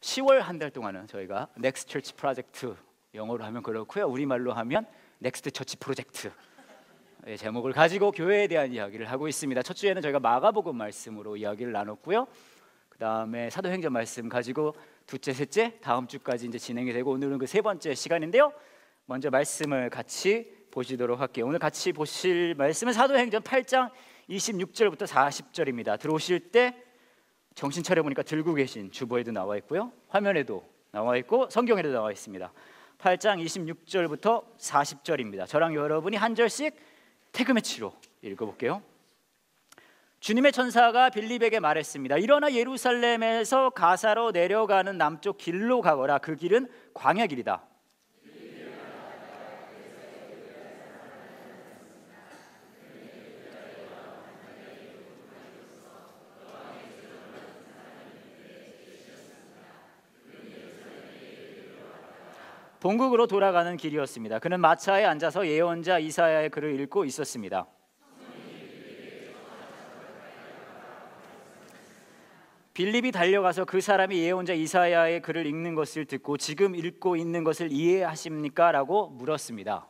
10월 한 달 동안은 저희가 넥스트 처치 프로젝트, 영어로 하면 그렇고요, 우리말로 하면 넥스트 처치 프로젝트 제목을 가지고 교회에 대한 이야기를 하고 있습니다. 첫 주에는 저희가 마가복음 말씀으로 이야기를 나눴고요, 그 다음에 사도행전 말씀 가지고 둘째, 셋째, 다음 주까지 이제 진행이 되고, 오늘은 그 세 번째 시간인데요. 먼저 말씀을 같이 보시도록 할게요. 오늘 같이 보실 말씀은 사도행전 8장 26절부터 40절입니다. 들어오실 때 정신 차려보니까 들고 계신 주보에도 나와 있고요, 화면에도 나와 있고 성경에도 나와 있습니다. 8장 26절부터 40절입니다. 저랑 여러분이 한 절씩 태그매치로 읽어볼게요. 주님의 천사가 빌립에게 말했습니다. 일어나 예루살렘에서 가사로 내려가는 남쪽 길로 가거라. 그 길은 광야 길이다. 본국으로 돌아가는 길이었습니다. 그는 마차에 앉아서 예언자 이사야의 글을 읽고 있었습니다. 빌립이 달려가서 그 사람이 예언자 이사야의 글을 읽는 것을 듣고 지금 읽고 있는 것을 이해하십니까? 라고 물었습니다.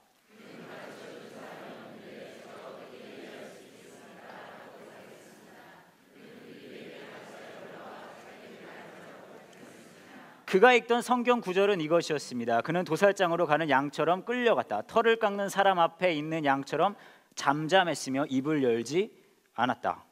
그가 읽던 성경 구절은 이것이었습니다. 그는 도살장으로 가는 양처럼 끌려갔다. 털을 깎는 사람 앞에 있는 양처럼 잠잠했으며 입을 열지 않았다.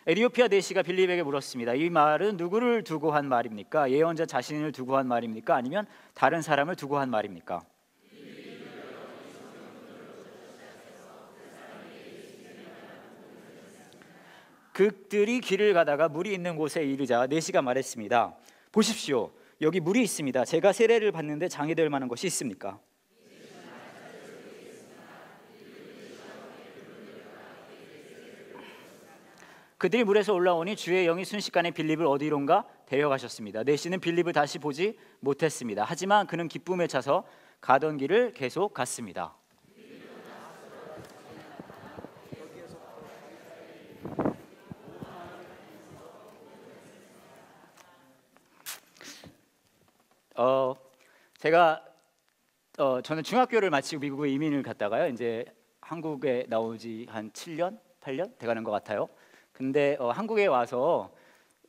에티오피아 내시가 빌립에게 물었습니다. 이 말은 누구를 두고 한 말입니까? 예언자 자신을 두고 한 말입니까? 아니면 다른 사람을 두고 한 말입니까? 그들이 길을 가다가 물이 있는 곳에 이르자 내시가 말했습니다. 보십시오, 여기 물이 있습니다. 제가 세례를 받는데 장이 될 만한 것이 있습니까? 그들이 물에서 올라오니 주의 영이 순식간에 빌립을 어디론가 데려가셨습니다. 내시는 빌립을 다시 보지 못했습니다. 하지만 그는 기쁨에 차서 가던 길을 계속 갔습니다. 제가 저는 중학교를 마치고 미국에 이민을 갔다가요, 이제 한국에 나오지 한 7년, 8년 돼가는 것 같아요. 근데 한국에 와서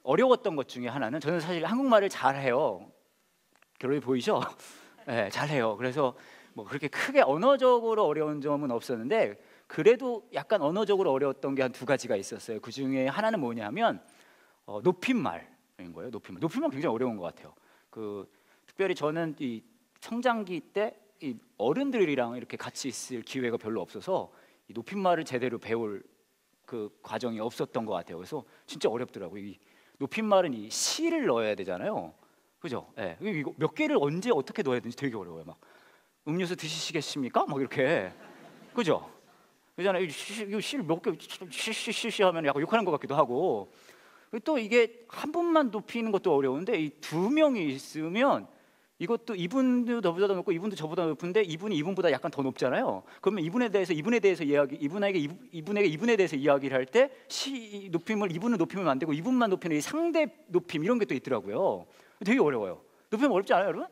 어려웠던 것 중에 하나는, 저는 사실 한국말을 잘해요. 결론이 보이죠? 네, 잘해요. 그래서 뭐 그렇게 크게 언어적으로 어려운 점은 없었는데, 그래도 약간 언어적으로 어려웠던 게 한 두 가지가 있었어요. 그 중에 하나는 뭐냐면 높임말인 거예요. 높임말 굉장히 어려운 것 같아요. 특별히 저는 이 성장기 때 이 어른들이랑 이렇게 같이 있을 기회가 별로 없어서 이 높임말을 제대로 배울 그 과정이 없었던 것 같아요. 그래서 진짜 어렵더라고요. 이 높임말은 이 시를 넣어야 되잖아요, 그죠? 네. 이거 몇 개를 언제 어떻게 넣어야 되는지 되게 어려워요. 막 음료수 드시겠습니까? 막 이렇게, 그죠? 그잖아요. 이거 시를 몇 개 시시 하면 약간 욕하는 것 같기도 하고, 또 이게 한 분만 높이는 것도 어려운데 이 두 명이 있으면 이것도 이분도 저보다 높고 이분도 저보다 높은데 이분이 이분보다 약간 더 높잖아요. 그러면 이분에 대해서 이야기, 이분에게 대해서 이야기를 할 때 시 높임을, 이분은 높이면 안 되고 이분만 높이는 이 상대 높임, 이런 게 또 있더라고요. 되게 어려워요. 높이면 어렵지 않아요, 여러분?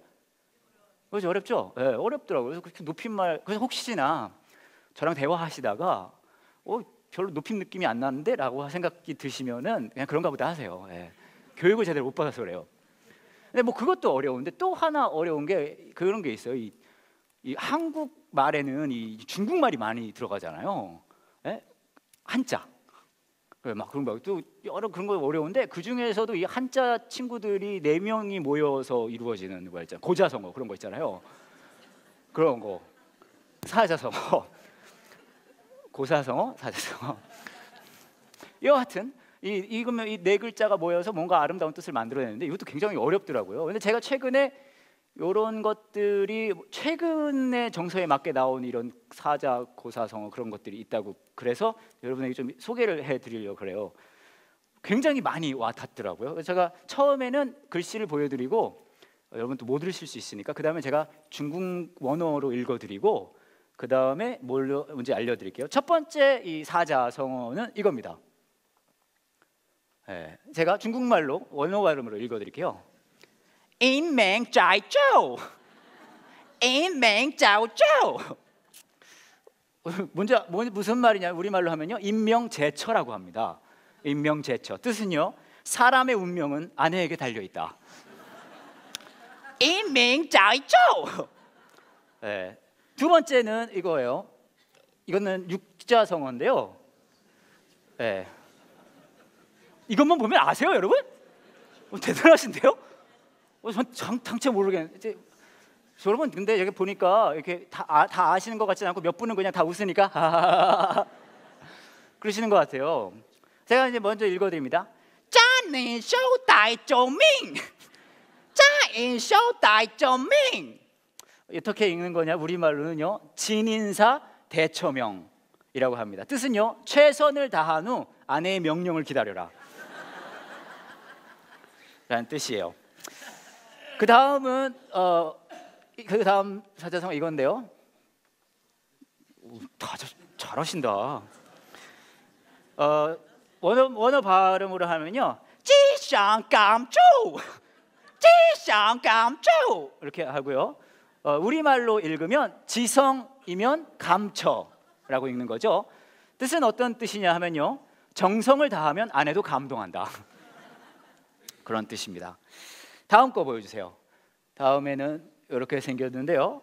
그렇죠, 어렵죠. 네, 어렵더라고요. 그래서 그렇게 높임말, 그래서 혹시나 저랑 대화하시다가 별로 높임 느낌이 안 나는데? 라고 생각이 드시면은 그냥 그런가 보다 하세요. 예. 교육을 제대로 못 받아서 그래요. 근데 뭐 그것도 어려운데 또 하나 어려운 게 그런 게 있어요. 이 한국 말에는 이 중국말이 많이 들어가잖아요. 예? 한자. 막 그런 거, 또 여러 그런 거 어려운데 그 중에서도 이 한자 친구들이 4명이 모여서 이루어지는 거 있잖아요. 고자성어, 그런 거 있잖아요. 그런 거. 사자성어. 고사성어, 사자성어. 여하튼 이거면 이 네 글자가 모여서 뭔가 아름다운 뜻을 만들어내는데 이것도 굉장히 어렵더라고요. 근데 제가 최근에 이런 것들이 최근에 정서에 맞게 나온 이런 사자, 고사성어 그런 것들이 있다고, 그래서 여러분에게 좀 소개를 해드리려고 그래요. 굉장히 많이 와닿더라고요. 그래서 제가 처음에는 글씨를 보여드리고 여러분 또 못 들으실 수 있으니까 그 다음에 제가 중국 원어로 읽어드리고 그 다음에 뭔지 알려드릴게요. 첫 번째 이 사자성어는 이겁니다. 제가 중국말로 원어 발음으로 읽어드릴게요. 인맹짜이쪼, 인맹짜오쪼. 무슨 말이냐? 우리말로 하면요, 인명제처라고 합니다. 인명제처 뜻은요, 사람의 운명은 아내에게 달려 있다. 인명짜이쪼. 두 번째는 이거예요. 이거는 육자성어인데요. 이것만 보면 아세요, 여러분? 대단하신데요? 전 당최 모르겠는데. 여러분, 근데 여기 보니까 이렇게 다 아시는 것 같지 않고 몇 분은 그냥 다 웃으니까 그러시는 것 같아요. 제가 이제 먼저 읽어드립니다. 짜는 쇼다이조밍, 짜인 쇼다이조밍. 어떻게 읽는 거냐? 우리말로는요, 진인사 대처명이라고 합니다. 뜻은요, 최선을 다한 후 아내의 명령을 기다려라 라는 뜻이에요. 그 다음은 그 다음 사자성어 이건데요. 다들 잘하신다. 원어 발음으로 하면요, 지샹감조, 지샹감조 이렇게 하고요. 우리말로 읽으면 지성이면 감처라고 읽는 거죠. 뜻은 어떤 뜻이냐 하면요, 정성을 다하면 아내도 감동한다 그런 뜻입니다. 다음 거 보여주세요. 다음에는 이렇게 생겼는데요.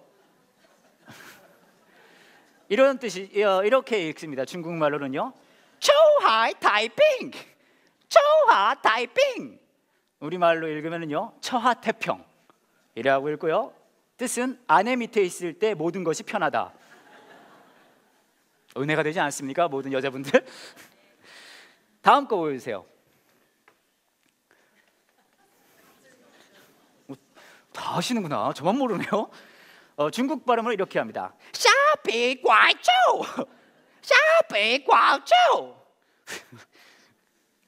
이런 뜻이 이렇게 읽습니다. 중국말로는요, 초하이 타이핑, 초하 타이핑. 우리말로 읽으면요, 처하태평이라고 읽고요. 뜻은 아내 밑에 있을 때 모든 것이 편하다. 은혜가 되지 않습니까, 모든 여자분들? 다음 거 보여주세요. 다 하시는구나. 저만 모르네요. 중국 발음으로 이렇게 합니다. 샤비과조, 샤비과조.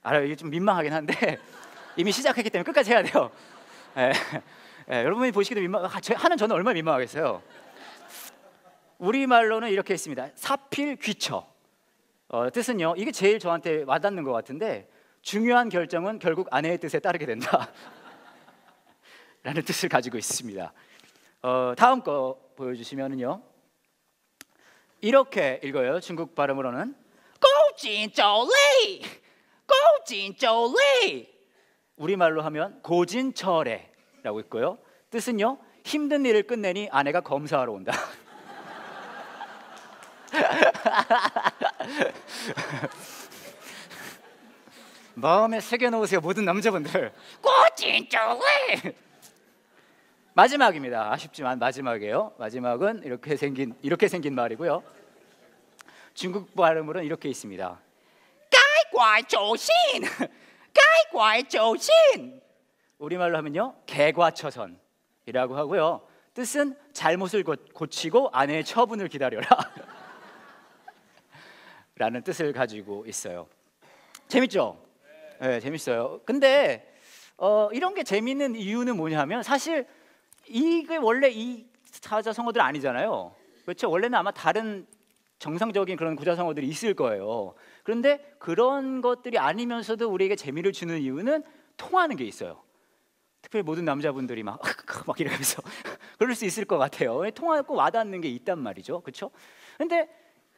알아요, 이게 좀 민망하긴 한데 이미 시작했기 때문에 끝까지 해야 돼요. 여러분이 보시기도 하는 저는 얼마나 민망하겠어요. 우리말로는 이렇게 했습니다. 사필귀처. 뜻은요, 이게 제일 저한테 와닿는 것 같은데, 중요한 결정은 결국 아내의 뜻에 따르게 된다 라는 뜻을 가지고 있습니다. 다음 거 보여주시면은요, 이렇게 읽어요. 중국 발음으로는 고진저리, 고진저리. 우리말로 하면 고진철애라고 있고요. 뜻은요, 힘든 일을 끝내니 아내가 검사하러 온다. 마음에 새겨놓으세요, 모든 남자분들. 고진저리. 마지막입니다. 아쉽지만 마지막이에요. 마지막은 이렇게 생긴 말이고요. 중국 발음으로는 이렇게 있습니다. 가이과조신, 가이과조신. 우리말로 하면요, 개과처선이라고 하고요. 뜻은 잘못을 고치고 아내의 처분을 기다려라 라는 뜻을 가지고 있어요. 재밌죠? 네, 재밌어요. 근데 이런 게 재밌는 이유는 뭐냐면, 사실 이게 원래 이 사자성어들 아니잖아요. 그렇죠? 원래는 아마 다른 정상적인 그런 구자성어들이 있을 거예요. 그런데 그런 것들이 아니면서도 우리에게 재미를 주는 이유는 통하는 게 있어요. 특별히 모든 남자분들이 막 이러면서 그럴 수 있을 것 같아요. 통하고 와닿는 게 있단 말이죠. 그렇죠? 근데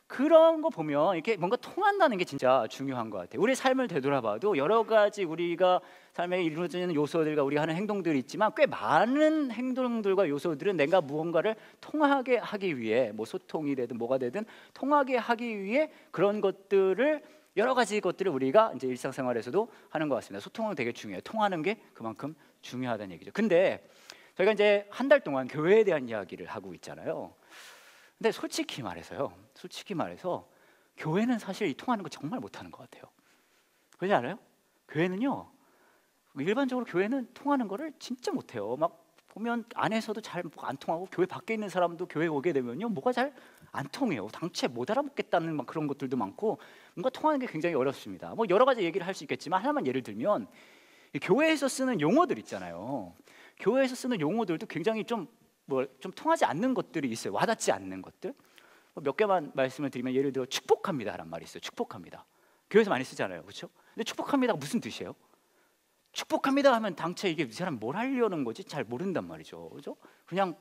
그런 거 보면 이렇게 뭔가 통한다는 게 진짜 중요한 것 같아요. 우리 삶을 되돌아봐도 여러 가지 우리가 삶에 이루어지는 요소들과 우리가 하는 행동들이 있지만, 꽤 많은 행동들과 요소들은 내가 무언가를 통하게 하기 위해, 뭐 소통이 되든 뭐가 되든 통하게 하기 위해 그런 것들을, 여러 가지 것들을 우리가 이제 일상생활에서도 하는 것 같습니다. 소통은 되게 중요해요. 통하는 게 그만큼 중요하다는 얘기죠. 근데 저희가 이제 한 달 동안 교회에 대한 이야기를 하고 있잖아요. 근데 솔직히 말해서 교회는 사실 이 통하는 거 정말 못하는 것 같아요. 그러지 않아요? 교회는요, 일반적으로 교회는 통하는 거를 진짜 못해요. 막 보면 안에서도 잘 안 통하고, 교회 밖에 있는 사람도 교회 오게 되면요, 뭐가 잘 안 통해요. 당최 못 알아먹겠다는 막 그런 것들도 많고, 뭔가 통하는 게 굉장히 어렵습니다. 뭐 여러 가지 얘기를 할 수 있겠지만, 하나만 예를 들면 교회에서 쓰는 용어들 있잖아요. 교회에서 쓰는 용어들도 굉장히 좀 통하지 않는 것들이 있어요. 와닿지 않는 것들. 몇 개만 말씀을 드리면 예를 들어 축복합니다라는 말이 있어요. 축복합니다. 교회에서 많이 쓰잖아요, 그렇죠? 근데 축복합니다가 무슨 뜻이에요? 축복합니다 하면 당최 이게 이 사람 뭘 하려는 거지 잘 모른단 말이죠, 그렇죠? 그냥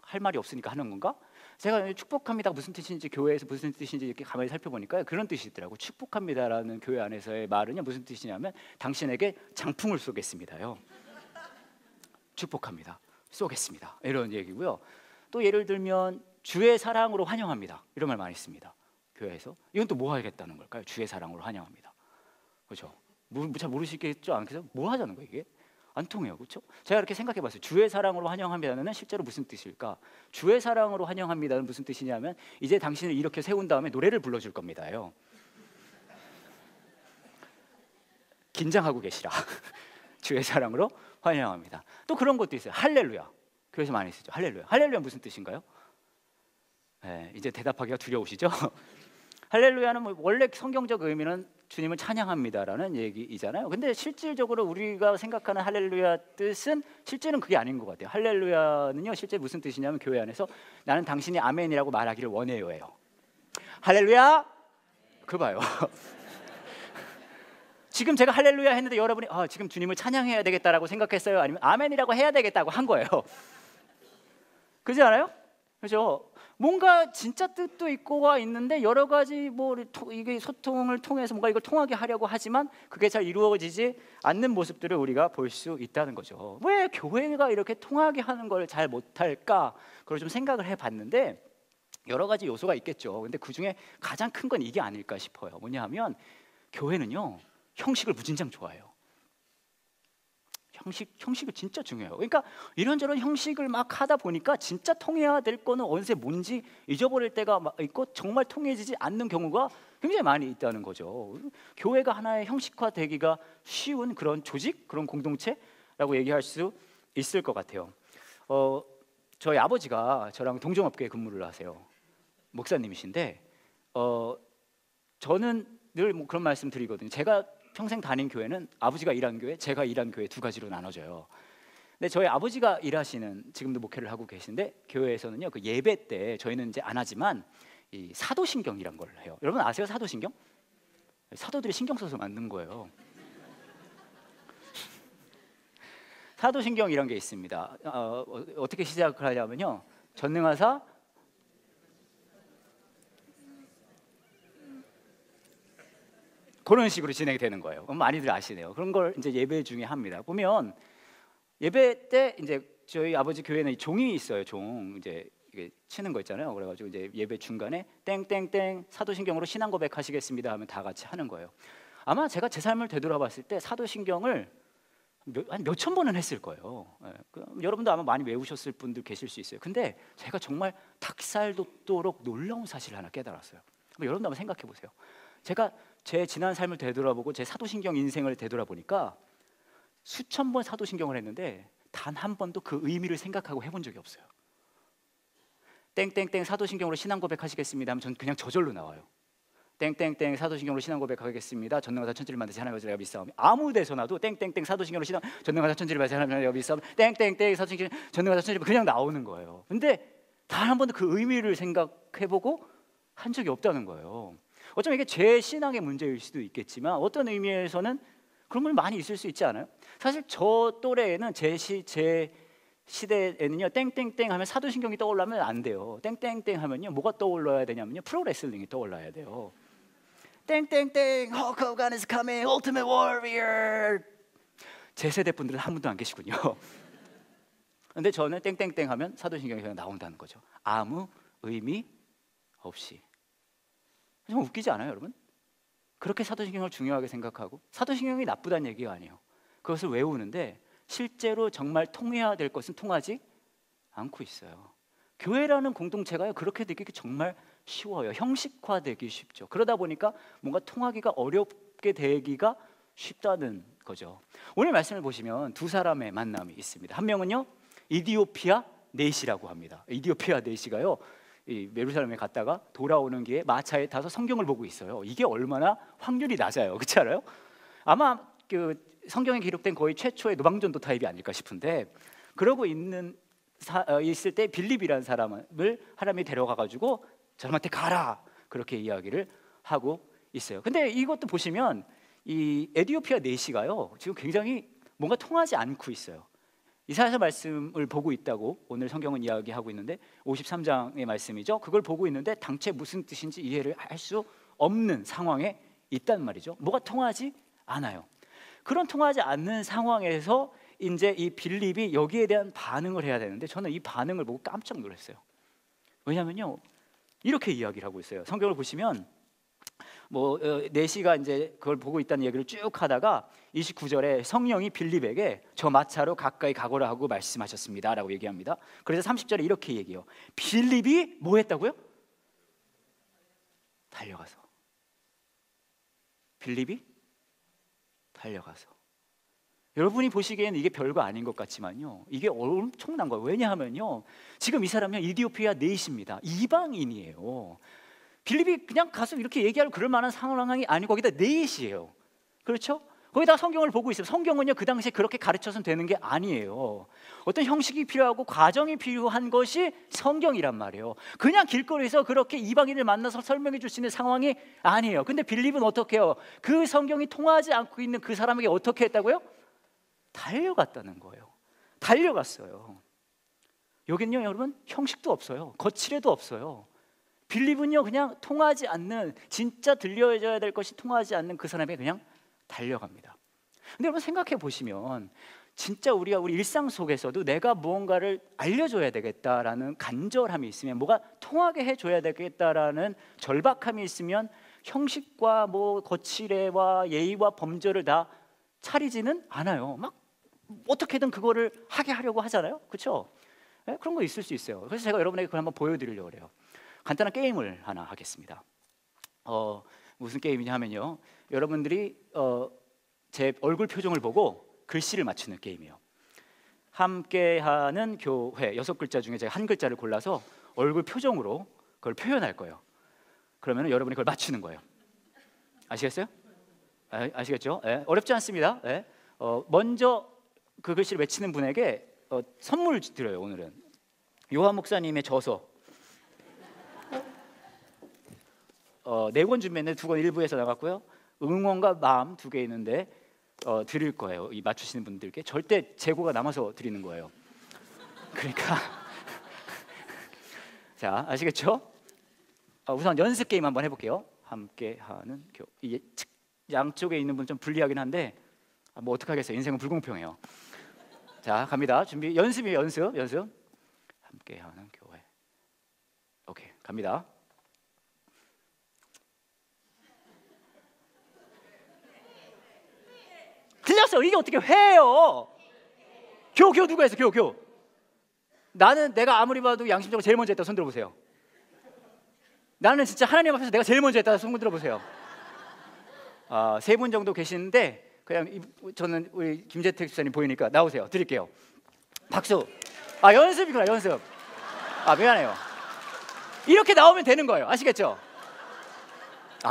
할 말이 없으니까 하는 건가? 제가 축복합니다 무슨 뜻인지 교회에서 무슨 뜻인지 이렇게 가만히 살펴보니까 그런 뜻이 있더라고. 축복합니다라는 교회 안에서의 말은요 무슨 뜻이냐면 당신에게 장풍을 쏘겠습니다요. 축복합니다, 쏘겠습니다 이런 얘기고요. 또 예를 들면 주의 사랑으로 환영합니다 이런 말 많이 씁니다 교회에서. 이건 또 뭐 하겠다는 걸까요? 주의 사랑으로 환영합니다, 그렇죠? 잘 모르시겠죠? 않겠어요? 뭐 하자는 거예요 이게? 안 통해요, 그렇죠? 제가 이렇게 생각해봤어요. 주의 사랑으로 환영합니다는 실제로 무슨 뜻일까? 주의 사랑으로 환영합니다는 무슨 뜻이냐면 이제 당신을 이렇게 세운 다음에 노래를 불러줄 겁니다요. 긴장하고 계시라. 주의 사랑으로 환영합니다. 또 그런 것도 있어요. 할렐루야. 교회에서 많이 쓰죠. 할렐루야. 할렐루야 무슨 뜻인가요? 네, 이제 대답하기가 두려우시죠? 할렐루야는 뭐 원래 성경적 의미는 주님을 찬양합니다라는 얘기이잖아요. 근데 실질적으로 우리가 생각하는 할렐루야 뜻은 실제는 그게 아닌 것 같아요. 할렐루야는요 실제 무슨 뜻이냐면 교회 안에서 나는 당신이 아멘이라고 말하기를 원해요예요. 할렐루야, 그 봐요. 지금 제가 할렐루야 했는데 여러분이 지금 주님을 찬양해야 되겠다라고 생각했어요? 아니면 아멘이라고 해야 되겠다고 한 거예요? 그렇지 않아요? 그렇죠? 뭔가 진짜 뜻도 있고가 있는데 여러 가지 뭐 이게 소통을 통해서 뭔가 이걸 통하게 하려고 하지만 그게 잘 이루어지지 않는 모습들을 우리가 볼 수 있다는 거죠. 왜 교회가 이렇게 통하게 하는 걸 잘 못할까? 그걸 좀 생각을 해봤는데 여러 가지 요소가 있겠죠. 근데 그 중에 가장 큰 건 이게 아닐까 싶어요. 뭐냐 하면 교회는요 형식을 무진장 좋아해요. 형식이 진짜 중요해요. 그러니까 이런저런 형식을 막 하다 보니까 진짜 통해야 될 거는 어느새 뭔지 잊어버릴 때가 있고 정말 통해지지 않는 경우가 굉장히 많이 있다는 거죠. 교회가 하나의 형식화되기가 쉬운 그런 조직, 그런 공동체라고 얘기할 수 있을 것 같아요. 저희 아버지가 저랑 동종업계에 근무를 하세요. 목사님이신데 저는 늘 뭐 그런 말씀 드리거든요. 제가 평생 다닌 교회는 아버지가 일한 교회, 제가 일한 교회 두 가지로 나눠져요. 근데 저희 아버지가 일하시는 지금도 목회를 하고 계신데 교회에서는요 그 예배 때 저희는 이제 안 하지만 이 사도신경이란 걸 해요. 여러분 아세요 사도신경? 사도들이 신경 써서 만든 거예요. 사도신경이란 게 있습니다. 어떻게 시작을 하냐면요 전능하사 그런 식으로 진행이 되는 거예요. 많이들 아시네요. 그런 걸 이제 예배 중에 합니다. 보면 예배 때 이제 저희 아버지 교회는 종이 있어요. 종 이제 이게 치는 거 있잖아요. 그래가지고 이제 예배 중간에 땡땡땡 사도신경으로 신앙 고백하시겠습니다 하면 다 같이 하는 거예요. 아마 제가 제 삶을 되돌아봤을 때 사도신경을 한 몇천 번은 했을 거예요. 여러분도 아마 많이 외우셨을 분들 계실 수 있어요. 근데 제가 정말 닭살 돋도록 놀라운 사실을 하나 깨달았어요. 여러분도 한번 생각해 보세요. 제가 제 지난 삶을 되돌아보고 제 사도신경 인생을 되돌아보니까 수천 번 사도신경을 했는데 단 한 번도 그 의미를 생각하고 해본 적이 없어요. 땡땡땡 사도신경으로 신앙 고백하시겠습니다 하면 전 그냥 저절로 나와요. 땡땡땡 사도신경으로 신앙 고백하겠습니다. 전능하사 천지를 만드신 하나님의 아버지를 믿사오며. 아무 데서나도 땡땡땡 사도신경으로 신앙 전능하사 천지를 만드신 하나님의 아버지를 믿사오며 땡땡땡 사도신경 전능하사 천지를 그냥 나오는 거예요. 근데 단 한 번도 그 의미를 생각해보고 한 적이 없다는 거예요. 어쩌면 이게 제 신앙의 문제일 수도 있겠지만 어떤 의미에서는 그런 건 많이 있을 수 있지 않아요? 사실 저 또래에는 제 시대에는요 땡땡땡 하면 사도신경이 떠올라면 안 돼요. 땡땡땡 하면요 뭐가 떠올라야 되냐면요 프로레슬링이 떠올라야 돼요. 땡땡땡 Hulk Hogan is coming Ultimate Warrior. 제 세대 분들은 한 분도 안 계시군요. 근데 저는 땡땡땡 하면 사도신경이 그냥 나온다는 거죠. 아무 의미 없이. 좀 웃기지 않아요, 여러분? 그렇게 사도신경을 중요하게 생각하고 사도신경이 나쁘다는 얘기가 아니에요. 그것을 외우는데 실제로 정말 통해야 될 것은 통하지 않고 있어요. 교회라는 공동체가요 그렇게 되기 정말 쉬워요. 형식화되기 쉽죠. 그러다 보니까 뭔가 통하기가 어렵게 되기가 쉽다는 거죠. 오늘 말씀을 보시면 두 사람의 만남이 있습니다. 한 명은요 이디오피아 넷이라고 합니다. 이디오피아 넷이가요 이 예루살렘에 갔다가 돌아오는 길에 마차에 타서 성경을 보고 있어요. 이게 얼마나 확률이 낮아요, 그렇지 않아요? 아마 그 성경에 기록된 거의 최초의 노방전도 타입이 아닐까 싶은데 그러고 있을 때 빌립이라는 사람을 하나님이 데려가가지고 저 사람한테 가라. 그렇게 이야기를 하고 있어요. 근데 이것도 보시면 이 에디오피아 내시가요, 지금 굉장히 뭔가 통하지 않고 있어요. 이사야서 말씀을 보고 있다고 오늘 성경은 이야기하고 있는데 53장의 말씀이죠. 그걸 보고 있는데 당최 무슨 뜻인지 이해를 할 수 없는 상황에 있단 말이죠. 뭐가 통하지 않아요. 그런 통하지 않는 상황에서 이제 이 빌립이 여기에 대한 반응을 해야 되는데, 저는 이 반응을 보고 깜짝 놀랐어요. 왜냐면요, 이렇게 이야기를 하고 있어요. 성경을 보시면 내시가 이제 그걸 보고 있다는 얘기를 쭉 하다가 29절에 성령이 빌립에게 저 마차로 가까이 가거라 하고 말씀하셨습니다 라고 얘기합니다. 그래서 30절에 이렇게 얘기해요. 빌립이 뭐 했다고요? 달려가서. 빌립이 달려가서. 여러분이 보시기에는 이게 별거 아닌 것 같지만요, 이게 엄청난 거예요. 왜냐하면요, 지금 이 사람은 이디오피아 내시입니다. 이방인이에요. 빌립이 그냥 가서 이렇게 얘기할 그럴 만한 상황이 아니고 거기다 넷이에요. 그렇죠? 거기다 성경을 보고 있어요. 성경은요, 그 당시에 그렇게 가르쳐서는 되는 게 아니에요. 어떤 형식이 필요하고 과정이 필요한 것이 성경이란 말이에요. 그냥 길거리에서 그렇게 이방인을 만나서 설명해 줄 수 있는 상황이 아니에요. 근데 빌립은 어떻게 해요? 그 성경이 통하지 않고 있는 그 사람에게 어떻게 했다고요? 달려갔다는 거예요. 달려갔어요. 여기는요, 여러분, 형식도 없어요. 거칠애도 없어요. 빌립은요, 그냥 통하지 않는, 진짜 들려줘야 될 것이 통하지 않는 그 사람에게 그냥 달려갑니다. 근데 여러분 생각해 보시면, 진짜 우리 일상 속에서도 내가 무언가를 알려줘야 되겠다라는 간절함이 있으면, 뭐가 통하게 해줘야 되겠다라는 절박함이 있으면 형식과 거칠애와 예의와 범절을 다 차리지는 않아요. 막 어떻게든 그거를 하게 하려고 하잖아요. 그렇죠? 네? 그런 거 있을 수 있어요. 그래서 제가 여러분에게 그걸 한번 보여드리려고 그래요. 간단한 게임을 하나 하겠습니다. 무슨 게임이냐 하면요, 여러분들이 제 얼굴 표정을 보고 글씨를 맞추는 게임이에요. 함께하는 교회 6글자 중에 제가 한 글자를 골라서 얼굴 표정으로 그걸 표현할 거예요. 그러면 여러분이 그걸 맞추는 거예요. 아시겠어요? 아시겠죠? 네, 어렵지 않습니다. 네. 먼저 그 글씨를 외치는 분에게 선물 드려요. 오늘은 요한 목사님의 저서 4권 준비했는데 2권 일부에서 나갔고요. 응원과 마음 2개 있는데 드릴 거예요. 이 맞추시는 분들께 절대 재고가 남아서 드리는 거예요. 그러니까 자, 아시겠죠? 우선 연습 게임 한번 해볼게요. 함께하는 이게 양쪽에 있는 분 좀 불리하긴 한데 뭐 어떡하겠어요. 인생은 불공평해요. 자, 갑니다. 준비. 연습이에요. 연습. 함께하는 교회. 오케이, 갑니다. 틀렸어. 이게 어떻게 회예요? 교 누가 했어? 교. 나는 내가 아무리 봐도 양심적으로 제일 먼저 했다. 손 들어보세요. 나는 진짜 하나님 앞에서 내가 제일 먼저 했다. 손 들어보세요. 3분 정도 계시는데 그냥 저는 우리 김재택 집사님 보이니까 나오세요. 드릴게요. 박수. 연습이구나. 연습. 미안해요. 이렇게 나오면 되는 거예요. 아시겠죠?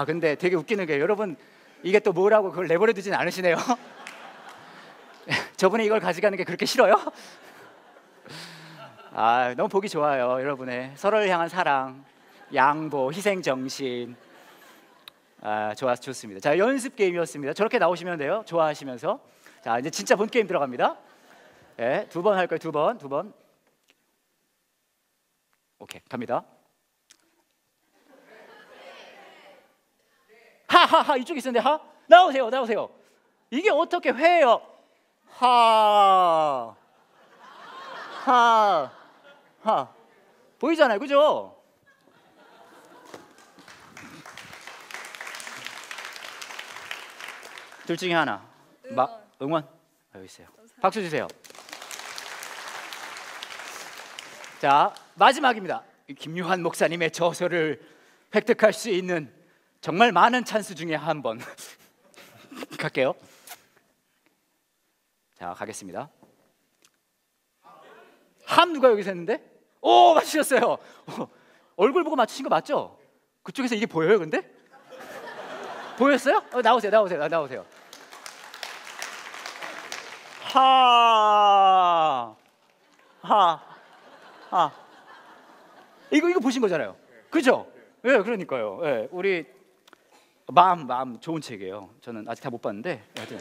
근데 되게 웃기는 게, 여러분 이게 또 뭐라고 그걸 내버려 두진 않으시네요. 저분이 이걸 가져가는 게 그렇게 싫어요? 너무 보기 좋아요. 여러분의 서로를 향한 사랑, 양보, 희생 정신. 좋습니다. 자, 연습 게임이었습니다. 저렇게 나오시면 돼요. 좋아하시면서. 자, 이제 진짜 본 게임 들어갑니다. 네, 2번 할 거예요. 2번. 오케이, 갑니다. 하하하, 이쪽에 있었는데 나오세요. 이게 어떻게 회예요? 하 보이잖아요, 그죠? 둘 중에 하나. 응원. 여기 있어요. 박수 주세요. 자, 마지막입니다. 김유한 목사님의 저서를 획득할 수 있는 정말 많은 찬스 중에 한 번. 갈게요. 자, 가겠습니다. 함 누가 여기서 했는데? 오, 맞추셨어요. 얼굴 보고 맞추신 거 맞죠? 그쪽에서 이게 보여요, 근데? 보였어요? 나오세요. 이거 보신 거잖아요. 그죠? 예, 그러니까요. 예, 우리 마음 좋은 책이에요. 저는 아직 다 못 봤는데. 하여튼.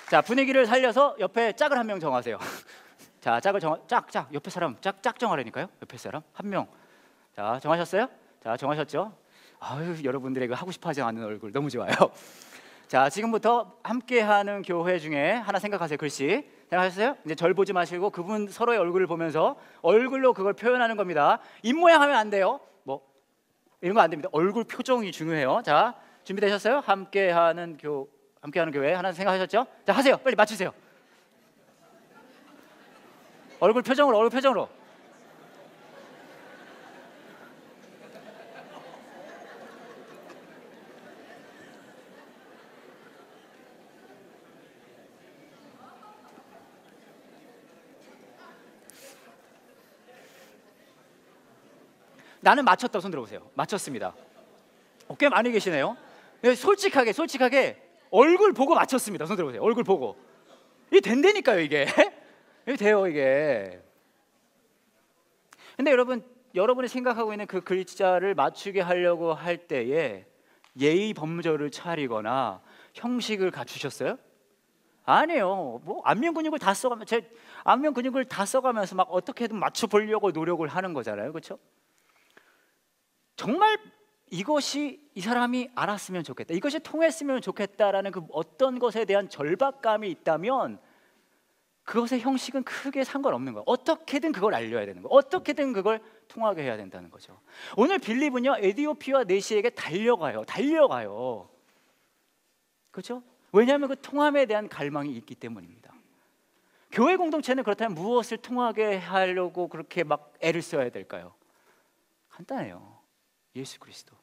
자, 분위기를 살려서 옆에 짝을 한 명 정하세요. 자, 짝 옆에 사람 짝 정하라니까요. 옆에 사람 한 명. 자, 정하셨어요? 자, 정하셨죠? 아유, 여러분들의 그 하고 싶어하지 않는 얼굴 너무 좋아요. 자, 지금부터 함께하는 교회 중에 하나 생각하세요. 글씨 생각하셨어요? 이제 절 보지 마시고 그분 서로의 얼굴을 보면서 얼굴로 그걸 표현하는 겁니다. 입모양 하면 안 돼요. 뭐 이런 거 안 됩니다. 얼굴 표정이 중요해요. 자, 준비되셨어요? 함께하는 교회 하나 생각하셨죠? 자, 하세요. 빨리 맞추세요. 얼굴 표정으로. 나는 맞췄다. 손 들어보세요. 맞췄습니다. 꽤 많이 계시네요. 네, 솔직하게 얼굴 보고 맞췄습니다. 손 들어보세요. 얼굴 보고. 이게 된다니까요, 이게. 이게 돼요, 이게. 근데 여러분이 생각하고 있는 그 글자를 맞추게 하려고 할 때에 예의 범절을 차리거나 형식을 갖추셨어요? 아니에요. 뭐 안면 근육을 다 써가면서 막 어떻게든 맞춰 보려고 노력을 하는 거잖아요, 그렇죠? 정말 이것이 이 사람이 알았으면 좋겠다, 이것이 통했으면 좋겠다라는 그 어떤 것에 대한 절박감이 있다면 그것의 형식은 크게 상관없는 거예요. 어떻게든 그걸 알려야 되는 거예요. 어떻게든 그걸 통하게 해야 된다는 거죠. 오늘 빌립은요, 에디오피아 내시에게 달려가요. 그렇죠? 왜냐하면 그 통함에 대한 갈망이 있기 때문입니다. 교회 공동체는 그렇다면 무엇을 통하게 하려고 그렇게 막 애를 써야 될까요? 간단해요. 예수 그리스도.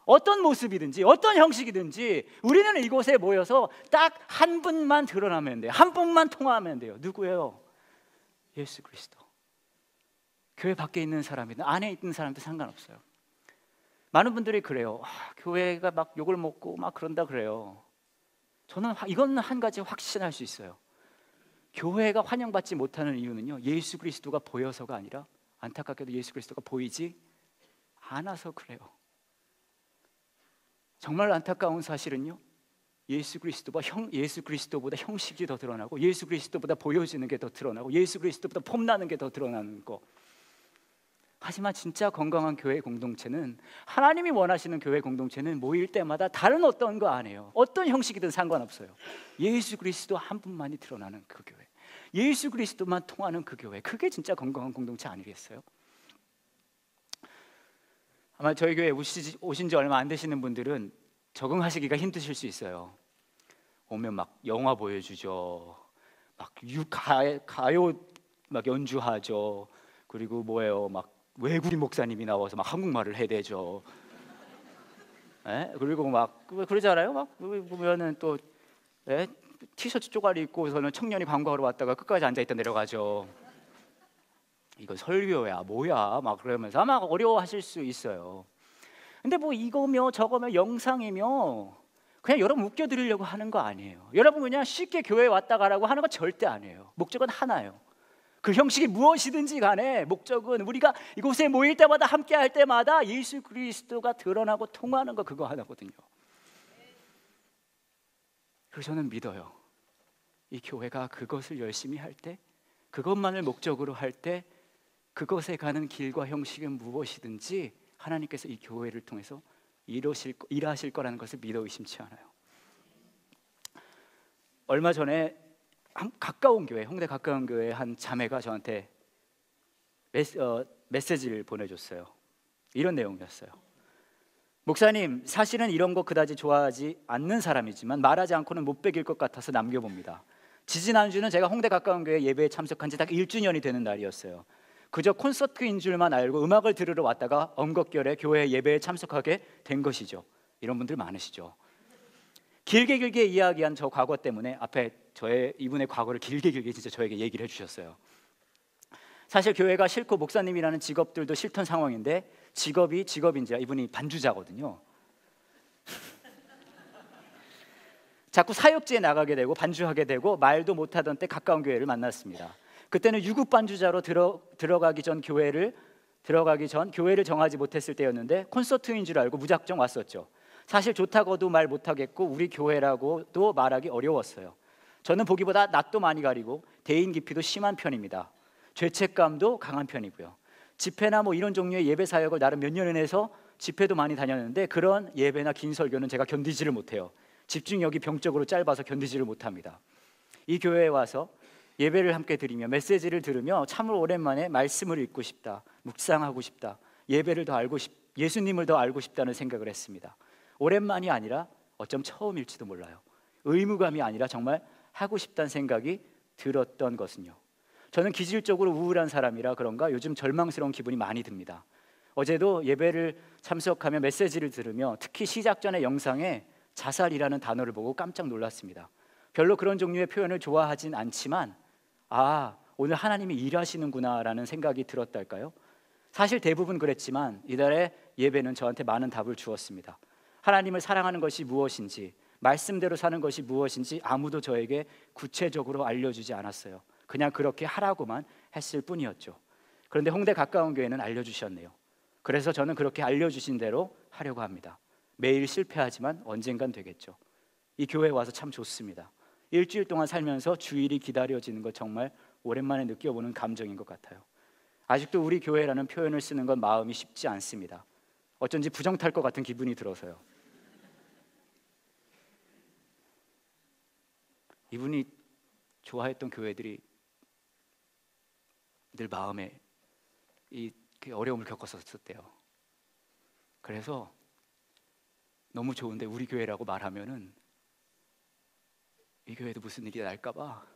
어떤 모습이든지 어떤 형식이든지 우리는 이곳에 모여서 딱 한 분만 드러나면 돼요. 한 분만 통하면 돼요. 누구예요? 예수 그리스도. 교회 밖에 있는 사람이든 안에 있는 사람도 상관없어요. 많은 분들이 그래요. 교회가 막 욕을 먹고 막 그런다 그래요. 저는 이건 한 가지 확신할 수 있어요. 교회가 환영받지 못하는 이유는요, 예수 그리스도가 보여서가 아니라 안타깝게도 예수 그리스도가 보이지 않아서 그래요. 정말 안타까운 사실은요, 예수 그리스도보다 형식이 더 드러나고 예수 그리스도보다 보여지는 게 더 드러나고 예수 그리스도보다 폼나는 게 더 드러나는 거. 하지만 진짜 건강한 교회 공동체는, 하나님이 원하시는 교회 공동체는 모일 때마다 다른 어떤 거 안 해요. 어떤 형식이든 상관없어요. 예수 그리스도 한 분만이 드러나는 그 교회, 예수 그리스도만 통하는 그 교회, 그게 진짜 건강한 공동체 아니겠어요? 아마 저희 교회 오신 지 얼마 안 되시는 분들은 적응하시기가 힘드실 수 있어요. 오면 막 영화 보여주죠, 막 가요 막 연주하죠. 그리고 뭐예요, 막 외국인 목사님이 나와서 막 한국말을 해대죠. 그리고 막 그러잖아요. 막 보면은 또 티셔츠 쪼가리 입고서는 청년이 광고하러 왔다가 끝까지 앉아있다 내려가죠. 이거 설교야 뭐야 막 그러면서 아마 어려워하실 수 있어요. 근데 뭐 이거며 저거며 영상이며 그냥 여러분 웃겨드리려고 하는 거 아니에요. 여러분 그냥 쉽게 교회에 왔다 가라고 하는 거 절대 아니에요. 목적은 하나예요. 그 형식이 무엇이든지 간에 목적은 우리가 이곳에 모일 때마다 함께 할 때마다 예수 그리스도가 드러나고 통하는 거, 그거 하나거든요. 그래서 저는 믿어요. 이 교회가 그것을 열심히 할 때, 그것만을 목적으로 할 때, 그것에 가는 길과 형식은 무엇이든지 하나님께서 이 교회를 통해서 일하실 거라는 것을 믿어 의심치 않아요. 얼마 전에 가까운 교회, 홍대 가까운 교회 한 자매가 저한테 메시지를 보내줬어요. 이런 내용이었어요. 목사님, 사실은 이런 거 그다지 좋아하지 않는 사람이지만 말하지 않고는 못 베길 것 같아서 남겨봅니다. 지지난주는 제가 홍대 가까운 교회 예배에 참석한 지 딱 1주년이 되는 날이었어요. 그저 콘서트인 줄만 알고 음악을 들으러 왔다가 엄격결에 교회 예배에 참석하게 된 것이죠. 이런 분들 많으시죠. 길게 이야기한 저 과거 때문에 앞에 이분의 과거를 길게 진짜 저에게 얘기를 해주셨어요. 사실 교회가 싫고 목사님이라는 직업들도 싫던 상황인데 직업인지라 이분이 반주자거든요. 자꾸 사역지에 나가게 되고 반주하게 되고 말도 못하던 때 가까운 교회를 만났습니다. 그때는 유급 반주자로 들어가기 전 교회를 정하지 못했을 때였는데 콘서트인 줄 알고 무작정 왔었죠. 사실 좋다고도 말 못하겠고 우리 교회라고도 말하기 어려웠어요. 저는 보기보다 낯도 많이 가리고 대인 기피도 심한 편입니다. 죄책감도 강한 편이고요. 집회나 뭐 이런 종류의 예배 사역을 나름 몇 년을 해서 집회도 많이 다녔는데 그런 예배나 긴 설교는 제가 견디지를 못해요. 집중력이 병적으로 짧아서 견디지를 못합니다. 이 교회에 와서 예배를 함께 드리며 메시지를 들으며 참으로 오랜만에 말씀을 읽고 싶다, 묵상하고 싶다, 예수님을 더 알고 싶다는 생각을 했습니다. 오랜만이 아니라 어쩜 처음일지도 몰라요. 의무감이 아니라 정말 하고 싶다는 생각이 들었던 것은요, 저는 기질적으로 우울한 사람이라 그런가 요즘 절망스러운 기분이 많이 듭니다. 어제도 예배를 참석하며 메시지를 들으며 특히 시작 전의 영상에 자살이라는 단어를 보고 깜짝 놀랐습니다. 별로 그런 종류의 표현을 좋아하진 않지만 오늘 하나님이 일하시는구나 라는 생각이 들었달까요? 사실 대부분 그랬지만 이달의 예배는 저한테 많은 답을 주었습니다. 하나님을 사랑하는 것이 무엇인지, 말씀대로 사는 것이 무엇인지 아무도 저에게 구체적으로 알려주지 않았어요. 그냥 그렇게 하라고만 했을 뿐이었죠. 그런데 홍대 가까운 교회는 알려주셨네요. 그래서 저는 그렇게 알려주신 대로 하려고 합니다. 매일 실패하지만 언젠간 되겠죠. 이 교회에 와서 참 좋습니다. 일주일 동안 살면서 주일이 기다려지는 것 정말 오랜만에 느껴보는 감정인 것 같아요. 아직도 우리 교회라는 표현을 쓰는 건 마음이 쉽지 않습니다. 어쩐지 부정 탈 것 같은 기분이 들어서요. 이분이 좋아했던 교회들이 늘 마음에 이 어려움을 겪었었대요. 그래서 너무 좋은데 우리 교회라고 말하면은 이 교회도 무슨 일이 날까 봐.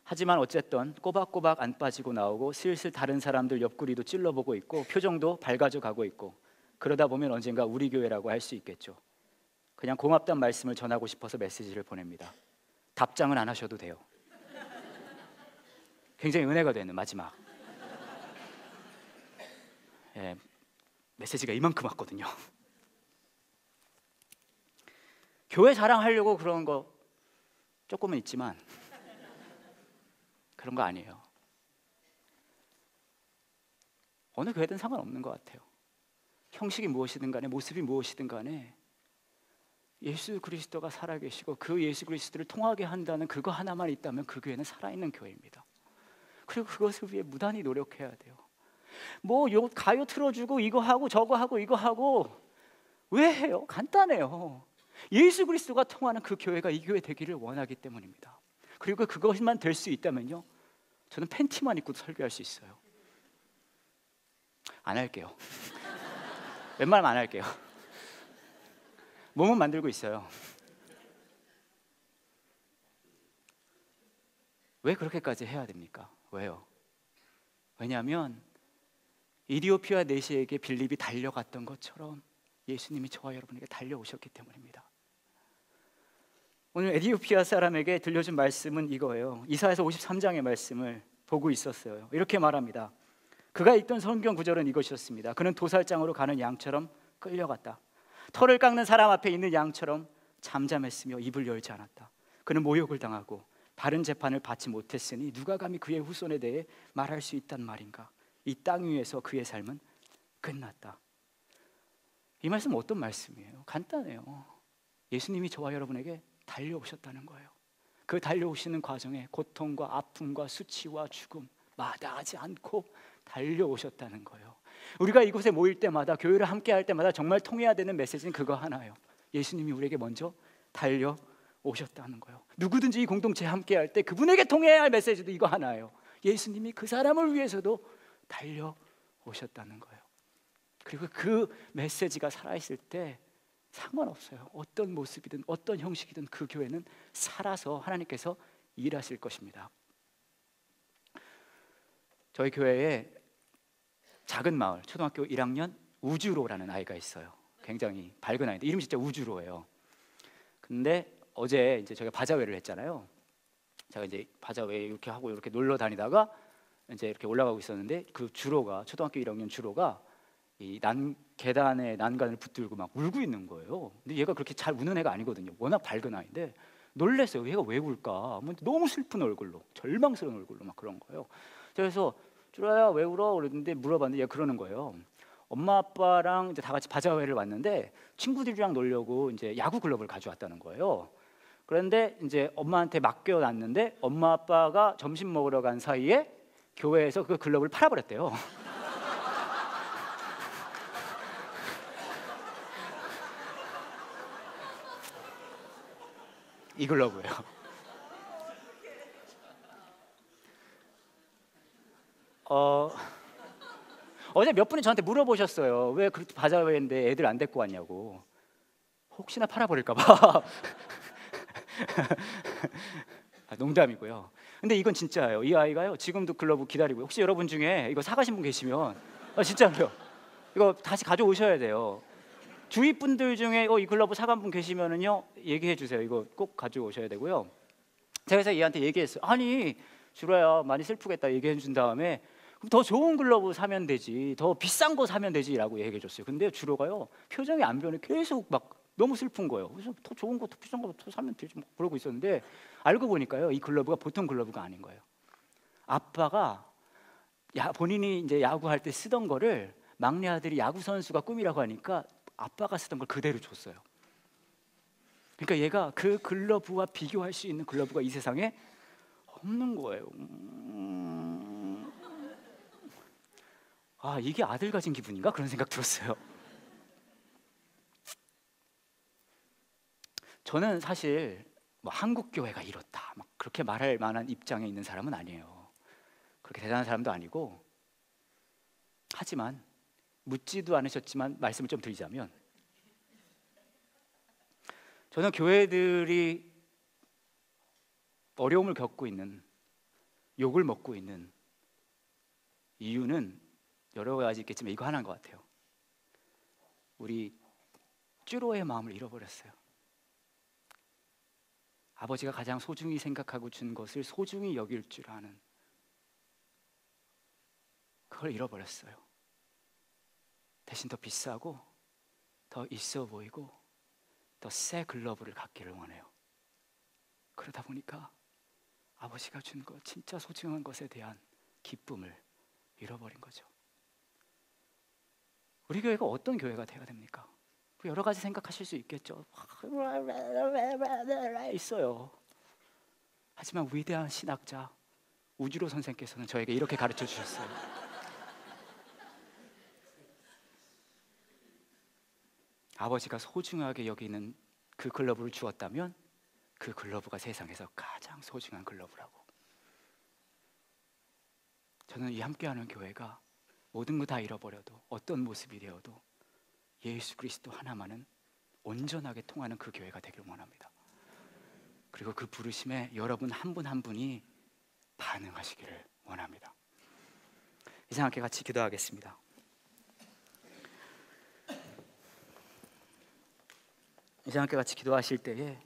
하지만 어쨌든 꼬박꼬박 안 빠지고 나오고 슬슬 다른 사람들 옆구리도 찔러보고 있고 표정도 밝아져 가고 있고, 그러다 보면 언젠가 우리 교회라고 할 수 있겠죠. 그냥 고맙단 말씀을 전하고 싶어서 메시지를 보냅니다. 답장은 안 하셔도 돼요. 굉장히 은혜가 되는 마지막 메시지가 이만큼 왔거든요. 교회 자랑하려고 그런 거 조금은 있지만 그런 거 아니에요. 어느 교회든 상관없는 것 같아요. 형식이 무엇이든 간에, 모습이 무엇이든 간에 예수 그리스도가 살아계시고 그 예수 그리스도를 통하게 한다는 그거 하나만 있다면 그 교회는 살아있는 교회입니다. 그리고 그것을 위해 무단히 노력해야 돼요. 뭐 가요 틀어주고 이거 하고 저거 하고 이거 하고 왜 해요? 간단해요. 예수 그리스도가 통하는 그 교회가 이 교회 되기를 원하기 때문입니다. 그리고 그것만 될 수 있다면요, 저는 팬티만 입고도 설교할 수 있어요. 안 할게요. 웬만하면 안 할게요. 몸은 만들고 있어요. 왜 그렇게까지 해야 됩니까? 왜요? 왜냐하면 이디오피아 내시에게 빌립이 달려갔던 것처럼 예수님이 저와 여러분에게 달려오셨기 때문입니다. 오늘 에티오피아 사람에게 들려준 말씀은 이거예요. 이사야서 53장의 말씀을 보고 있었어요. 이렇게 말합니다. 그가 읽던 성경 구절은 이것이었습니다. 그는 도살장으로 가는 양처럼 끌려갔다. 털을 깎는 사람 앞에 있는 양처럼 잠잠했으며 입을 열지 않았다. 그는 모욕을 당하고 바른 재판을 받지 못했으니 누가 감히 그의 후손에 대해 말할 수 있단 말인가. 이 땅 위에서 그의 삶은 끝났다. 이 말씀은 어떤 말씀이에요? 간단해요. 예수님이 저와 여러분에게 달려오셨다는 거예요. 그 달려오시는 과정에 고통과 아픔과 수치와 죽음 마다하지 않고 달려오셨다는 거예요. 우리가 이곳에 모일 때마다, 교회를 함께 할 때마다 정말 통해야 되는 메시지는 그거 하나예요. 예수님이 우리에게 먼저 달려오셨다는 거예요. 누구든지 이 공동체에 함께 할 때 그분에게 통해야 할 메시지도 이거 하나예요. 예수님이 그 사람을 위해서도 달려오셨다는 거예요. 그리고 그 메시지가 살아있을 때 상관없어요. 어떤 모습이든 어떤 형식이든 그 교회는 살아서 하나님께서 일하실 것입니다. 저희 교회에 작은 마을, 초등학교 1학년 우주로라는 아이가 있어요. 굉장히 밝은 아이인데 이름이 진짜 우주로예요. 근데 어제 이제 저희가 바자회를 했잖아요. 제가 이제 바자회 이렇게 하고 이렇게 놀러 다니다가 이제 이렇게 올라가고 있었는데 그 주로가, 초등학교 1학년 주로가 이 계단에 난간을 붙들고 막 울고 있는 거예요. 근데 얘가 그렇게 잘 우는 애가 아니거든요. 워낙 밝은 아이인데 놀랬어요. 얘가 왜 울까? 뭐 너무 슬픈 얼굴로, 절망스러운 얼굴로 막 그런 거예요. 그래서 주라야 왜 울어? 그랬는데 물어봤는데 얘가 그러는 거예요. 엄마 아빠랑 이제 다 같이 바자회를 왔는데 친구들이랑 놀려고 이제 야구 글러브를 가져왔다는 거예요. 그런데 이제 엄마한테 맡겨놨는데 엄마 아빠가 점심 먹으러 간 사이에 교회에서 그 글러브를 팔아버렸대요. 이 글러브예요. 어제 몇 분이 저한테 물어보셨어요. 왜 그렇게 바자회인데 애들 안 데리고 왔냐고. 혹시나 팔아버릴까 봐. 농담이고요. 근데 이건 진짜예요. 이 아이가요 지금도 글러브 기다리고, 혹시 여러분 중에 이거 사가신 분 계시면 진짜로요, 이거 다시 가져오셔야 돼요. 주위 분들 중에 이 글러브 사간 분 계시면은요 얘기해 주세요. 이거 꼭 가져오셔야 되고요. 제가 그래서 얘한테 얘기했어요. 아니 주라야 많이 슬프겠다 얘기해 준 다음에 그럼 더 좋은 글러브 사면 되지, 더 비싼 거 사면 되지라고 얘기해 줬어요. 근데 주로가요 표정이 안 변해, 계속 막 너무 슬픈 거예요. 그래서 더 좋은 거, 더 비싼 거 더 사면 되지 뭐 그러고 있었는데, 알고 보니까요 이 글러브가 보통 글러브가 아닌 거예요. 아빠가 본인이 이제 야구할 때 쓰던 거를 막내 아들이 야구 선수가 꿈이라고 하니까 아빠가 쓰던 걸 그대로 줬어요. 그러니까 얘가 그 글러브와 비교할 수 있는 글러브가 이 세상에 없는 거예요. 이게 아들 가진 기분인가? 그런 생각 들었어요. 저는 사실 뭐 한국 교회가 이렇다 막 그렇게 말할 만한 입장에 있는 사람은 아니에요. 그렇게 대단한 사람도 아니고, 하지만 묻지도 않으셨지만 말씀을 좀 드리자면, 저는 교회들이 어려움을 겪고 있는, 욕을 먹고 있는 이유는 여러 가지 있겠지만 이거 하나인 것 같아요. 우리 쭈로의 마음을 잃어버렸어요. 아버지가 가장 소중히 생각하고 준 것을 소중히 여길 줄 아는, 그걸 잃어버렸어요. 대신 더 비싸고 더 있어 보이고 더 새 글러브를 갖기를 원해요. 그러다 보니까 아버지가 준 것, 진짜 소중한 것에 대한 기쁨을 잃어버린 거죠. 우리 교회가 어떤 교회가 되어야 됩니까? 여러 가지 생각하실 수 있겠죠. 있어요. 하지만 위대한 신학자 우주로 선생께서는 저에게 이렇게 가르쳐 주셨어요. 아버지가 소중하게 여기는 그 글러브를 주었다면 그 글러브가 세상에서 가장 소중한 글러브라고. 저는 이 함께하는 교회가 모든 거 다 잃어버려도, 어떤 모습이 되어도 예수 그리스도 하나만은 온전하게 통하는 그 교회가 되길 원합니다. 그리고 그 부르심에 여러분 한 분 한 분이 반응하시기를 원합니다. 이제 함께 같이 기도하겠습니다. 이제 함께 같이 기도하실 때에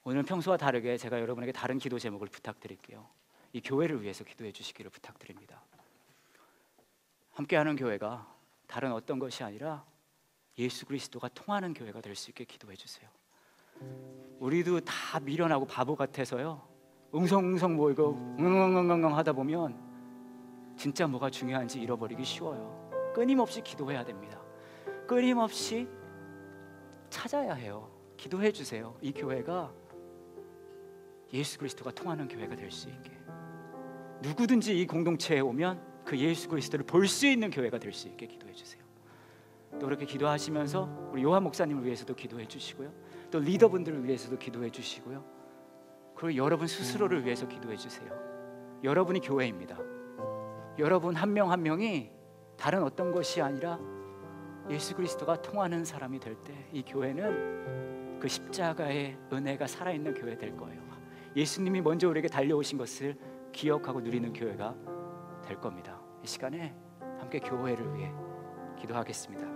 오늘 평소와 다르게 제가 여러분에게 다른 기도 제목을 부탁드릴게요. 이 교회를 위해서 기도해 주시기를 부탁드립니다. 함께하는 교회가 다른 어떤 것이 아니라 예수 그리스도가 통하는 교회가 될 수 있게 기도해 주세요. 우리도 다 미련하고 바보 같아서요 웅성웅성 모이고 응응응응 하다 보면 진짜 뭐가 중요한지 잃어버리기 쉬워요. 끊임없이 기도해야 됩니다. 끊임없이 찾아야 해요. 기도해 주세요. 이 교회가 예수 그리스도가 통하는 교회가 될 수 있게, 누구든지 이 공동체에 오면 그 예수 그리스도를 볼 수 있는 교회가 될 수 있게 기도해 주세요. 또 그렇게 기도하시면서 우리 요한 목사님을 위해서도 기도해 주시고요, 또 리더분들을 위해서도 기도해 주시고요, 그리고 여러분 스스로를 위해서 기도해 주세요. 여러분이 교회입니다. 여러분 한 명 한 명이 다른 어떤 것이 아니라 예수 그리스도가 통하는 사람이 될 때 이 교회는 그 십자가의 은혜가 살아있는 교회 될 거예요. 예수님이 먼저 우리에게 달려오신 것을 기억하고 누리는 교회가 될 겁니다. 이 시간에 함께 교회를 위해 기도하겠습니다.